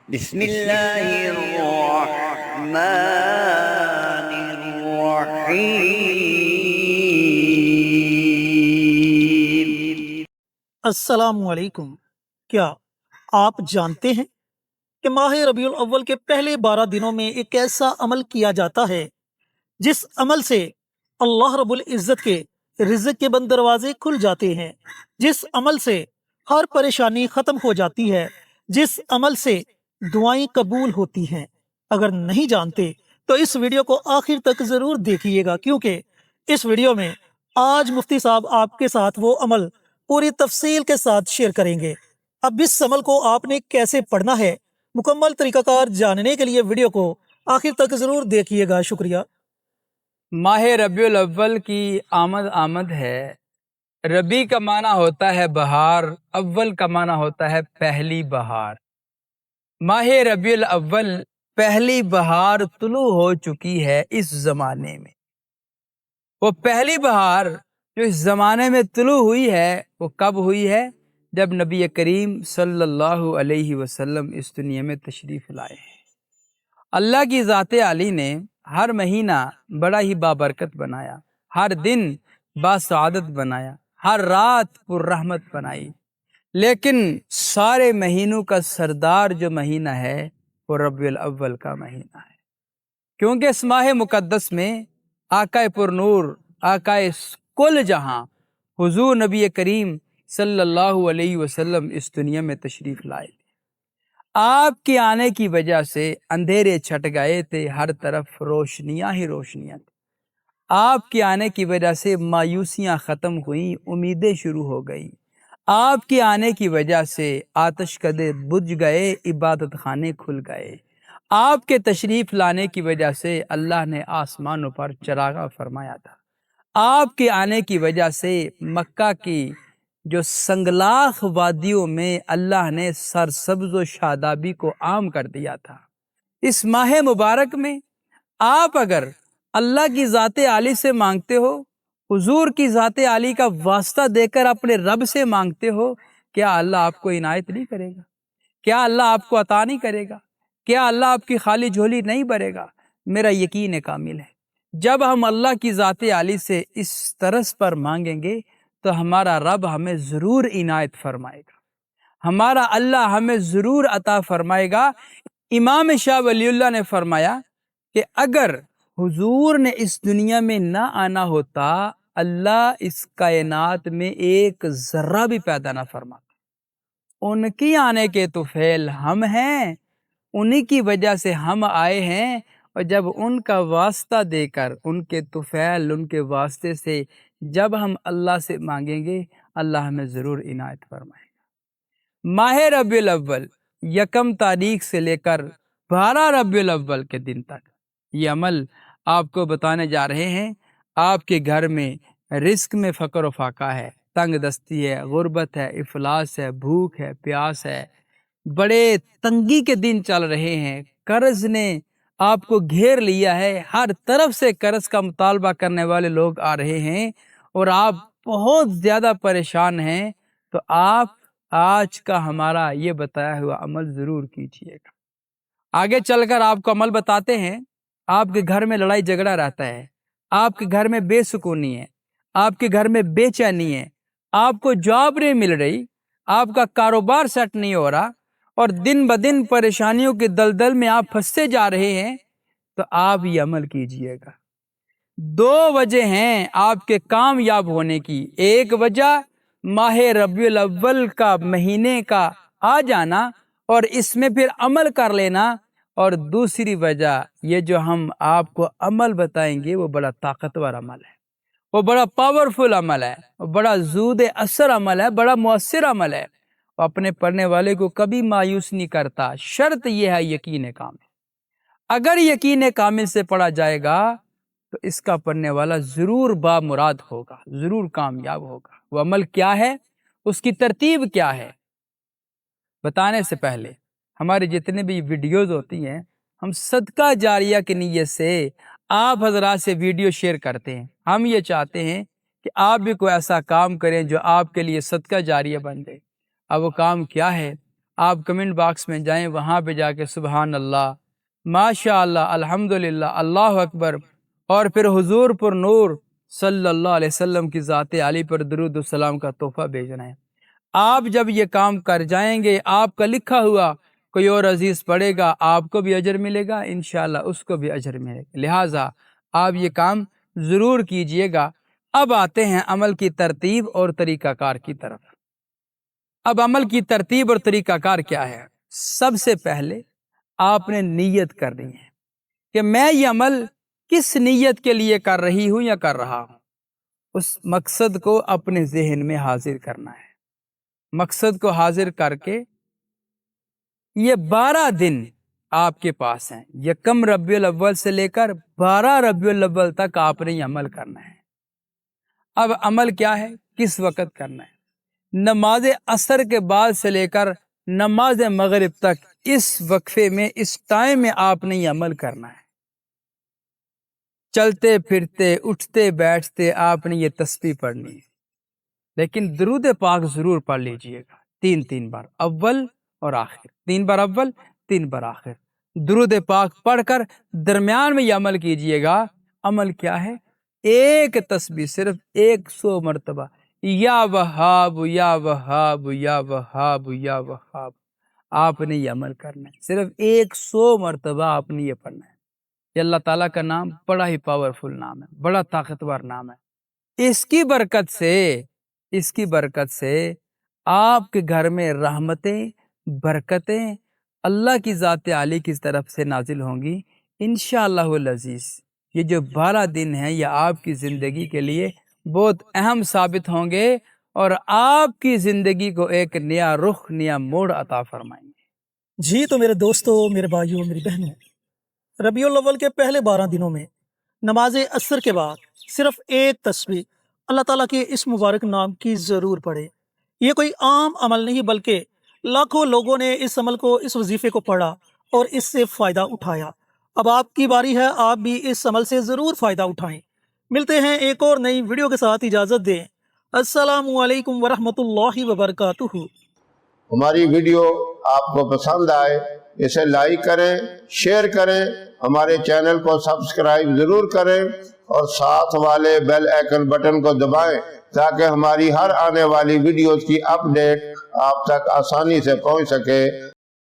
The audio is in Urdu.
بسم اللہ الرحمن الرحیم۔ السلام علیکم۔ کیا آپ جانتے ہیں کہ ماہ ربیع الاول کے پہلے 12 دنوں میں ایک ایسا عمل کیا جاتا ہے جس عمل سے اللہ رب العزت کے رزق کے بند دروازے کھل جاتے ہیں، جس عمل سے ہر پریشانی ختم ہو جاتی ہے، جس عمل سے دعائیں قبول ہوتی ہیں؟ اگر نہیں جانتے تو اس ویڈیو کو آخر تک ضرور دیکھیے گا، کیونکہ اس ویڈیو میں آج مفتی صاحب آپ کے ساتھ وہ عمل پوری تفصیل کے ساتھ شیئر کریں گے۔ اب اس عمل کو آپ نے کیسے پڑھنا ہے، مکمل طریقہ کار جاننے کے لیے ویڈیو کو آخر تک ضرور دیکھیے گا۔ شکریہ۔ ماہ ربیع الاول کی آمد ہے۔ ربیع کا معنی ہوتا ہے بہار، اول کا معنی ہوتا ہے پہلی بہار۔ ماہ ربیع الاول پہلی بہار طلوع ہو چکی ہے اس زمانے میں۔ وہ پہلی بہار جو اس زمانے میں طلوع ہوئی ہے وہ کب ہوئی ہے؟ جب نبی کریم صلی اللہ علیہ وسلم اس دنیا میں تشریف لائے ہیں۔ اللہ کی ذات عالی نے ہر مہینہ بڑا ہی بابرکت بنایا، ہر دن باسعادت بنایا، ہر رات پر رحمت بنائی، لیکن سارے مہینوں کا سردار جو مہینہ ہے وہ ربیع الاول کا مہینہ ہے، کیونکہ اس ماہ مقدس میں آقا پر نور، آقا کل جہاں حضور نبی کریم صلی اللہ علیہ وسلم اس دنیا میں تشریف لائے۔ آپ کے آنے کی وجہ سے اندھیرے چھٹ گئے تھے، ہر طرف روشنیاں ہی روشنیاں تھیں۔ آپ کے آنے کی وجہ سے مایوسیاں ختم ہوئیں، امیدیں شروع ہو گئیں۔ آپ کے آنے کی وجہ سے آتش کدے بجھ گئے، عبادت خانے کھل گئے۔ آپ کے تشریف لانے کی وجہ سے اللہ نے آسمانوں پر چراغاں فرمایا تھا۔ آپ کے آنے کی وجہ سے مکہ کی جو سنگلاخ وادیوں میں اللہ نے سرسبز و شادابی کو عام کر دیا تھا۔ اس ماہ مبارک میں آپ اگر اللہ کی ذات عالی سے مانگتے ہو، حضور کی ذات عالی کا واسطہ دے کر اپنے رب سے مانگتے ہو، کیا اللہ آپ کو عنایت نہیں کرے گا؟ کیا اللہ آپ کو عطا نہیں کرے گا؟ کیا اللہ آپ کی خالی جھولی نہیں بھرے گا؟ میرا یقین کامل ہے، جب ہم اللہ کی ذات عالی سے اس طرز پر مانگیں گے تو ہمارا رب ہمیں ضرور عنایت فرمائے گا، ہمارا اللہ ہمیں ضرور عطا فرمائے گا۔ امام شاہ ولی اللہ نے فرمایا کہ اگر حضور نے اس دنیا میں نہ آنا ہوتا، اللہ اس کائنات میں ایک ذرہ بھی پیدا نہ فرماتا۔ ان کی آنے کے طفیل ہم ہیں، انہی کی وجہ سے ہم آئے ہیں، اور جب ان کا واسطہ دے کر، ان کے طفیل، ان کے واسطے سے جب ہم اللہ سے مانگیں گے، اللہ ہمیں ضرور عنایت فرمائے گا۔ ماہ ربیع الاول یکم تاریخ سے لے کر 12 ربیع الاول کے دن تک یہ عمل آپ کو بتانے جا رہے ہیں۔ آپ کے گھر میں رزق میں فقر و فاقہ ہے، تنگ دستی ہے، غربت ہے، افلاس ہے، بھوک ہے، پیاس ہے، بڑے تنگی کے دن چل رہے ہیں، قرض نے آپ کو گھیر لیا ہے، ہر طرف سے قرض کا مطالبہ کرنے والے لوگ آ رہے ہیں اور آپ بہت زیادہ پریشان ہیں، تو آپ آج کا ہمارا یہ بتایا ہوا عمل ضرور کیجیے گا۔ آگے چل کر آپ کو عمل بتاتے ہیں۔ آپ کے گھر میں لڑائی جھگڑا رہتا ہے، آپ کے گھر میں بے سکونی ہے، آپ کے گھر میں بے چینی ہے، آپ کو جاب نہیں مل رہی، آپ کا کاروبار سیٹ نہیں ہو رہا، اور دن بدن پریشانیوں کے دلدل میں آپ پھنستے جا رہے ہیں، تو آپ یہ عمل کیجیے گا۔ 2 وجہ ہیں آپ کے کامیاب ہونے کی۔ ایک وجہ ماہ ربیع الاول کا مہینے کا آ جانا اور اس میں پھر عمل کر لینا، اور دوسری وجہ یہ جو ہم آپ کو عمل بتائیں گے وہ بڑا طاقتور عمل ہے، وہ بڑا پاورفل عمل ہے، وہ بڑا زود اثر عمل ہے، بڑا مؤثر عمل ہے، وہ اپنے پڑھنے والے کو کبھی مایوس نہیں کرتا۔ شرط یہ ہے یقین کامل۔ اگر یقین کامل سے پڑھا جائے گا تو اس کا پڑھنے والا ضرور بامراد ہوگا، ضرور کامیاب ہوگا۔ وہ عمل کیا ہے، اس کی ترتیب کیا ہے، بتانے سے پہلے ہماری جتنے بھی ویڈیوز ہوتی ہیں، ہم صدقہ جاریہ کی نیت سے آپ حضرات سے ویڈیو شیئر کرتے ہیں۔ ہم یہ چاہتے ہیں کہ آپ بھی کوئی ایسا کام کریں جو آپ کے لیے صدقہ جاریہ بن جائے۔ اب وہ کام کیا ہے؟ آپ کمنٹ باکس میں جائیں، وہاں پہ جا کے سبحان اللہ، ماشاء اللہ، الحمدللہ، اللہ اکبر، اور پھر حضور پر نور صلی اللہ علیہ وسلم کی ذات عالی پر درود السلام کا تحفہ بھیجنا ہے۔ آپ جب یہ کام کر جائیں گے، آپ کا لکھا ہوا کوئی اور عزیز پڑھے گا، آپ کو بھی اجر ملے گا، انشاءاللہ اس کو بھی اجر ملے گا۔ لہٰذا آپ یہ کام ضرور کیجئے گا۔ اب آتے ہیں عمل کی ترتیب اور طریقہ کار کی طرف۔ اب عمل کی ترتیب اور طریقہ کار کیا ہے؟ سب سے پہلے آپ نے نیت کرنی ہے کہ میں یہ عمل کس نیت کے لیے کر رہی ہوں یا کر رہا ہوں۔ اس مقصد کو اپنے ذہن میں حاضر کرنا ہے۔ مقصد کو حاضر کر کے یہ 12 دن آپ کے پاس ہیں، یکم ربیع الاول سے لے کر 12 ربیع الاول تک آپ نے یہ عمل کرنا ہے۔ اب عمل کیا ہے، کس وقت کرنا ہے؟ نماز عصر کے بعد سے لے کر نماز مغرب تک، اس وقفے میں، اس ٹائم میں آپ نے یہ عمل کرنا ہے۔ چلتے پھرتے اٹھتے بیٹھتے آپ نے یہ تسبیح پڑھنی ہے، لیکن درود پاک ضرور پڑھ لیجئے گا 3 بار، اول اور آخر، 3 بار اول، 3 بار آخر۔ درود پاک پڑھ کر درمیان میں یہ عمل کیجئے گا۔ عمل کیا ہے؟ ایک تسبیح صرف 100 مرتبہ، یا وہاب یا وہاب یا وہاب یا وہاب، آپ نے یہ عمل کرنا ہے۔ صرف 100 مرتبہ آپ نے یہ پڑھنا ہے۔ یہ اللہ تعالیٰ کا نام بڑا ہی پاورفل نام ہے، بڑا طاقتور نام ہے۔ اس کی برکت سے آپ کے گھر میں رحمتیں، برکتیں اللہ کی ذات عالی کی طرف سے نازل ہوں گی انشاءاللہ العزیز۔ یہ جو 12 دن ہیں یہ آپ کی زندگی کے لیے بہت اہم ثابت ہوں گے اور آپ کی زندگی کو ایک نیا رخ، نیا موڑ عطا فرمائیں گے۔ جی تو میرے دوستوں، میرے بھائیوں، میری بہنوں، ربیع الاول کے پہلے 12 دنوں میں نماز عصر کے بعد صرف ایک تسبیح اللہ تعالیٰ کے اس مبارک نام کی ضرور پڑھے۔ یہ کوئی عام عمل نہیں بلکہ لاکھوں لوگوں نے اس عمل کو، اس وظیفے کو پڑھا اور اس سے فائدہ اٹھایا۔ اب آپ کی باری ہے، آپ بھی اس عمل سے ضرور فائدہ اٹھائیں۔ ملتے ہیں ایک اور نئی ویڈیو کے ساتھ، اجازت دیں۔ السلام علیکم ورحمۃ اللہ وبرکاتہ۔ ہماری ویڈیو آپ کو پسند آئے اسے لائک کریں، شیئر کریں، ہمارے چینل کو سبسکرائب ضرور کریں اور ساتھ والے بیل آئیکن بٹن کو دبائیں تاکہ ہماری ہر آنے والی ویڈیوز کی اپڈیٹ آپ تک آسانی سے پہنچ سکے۔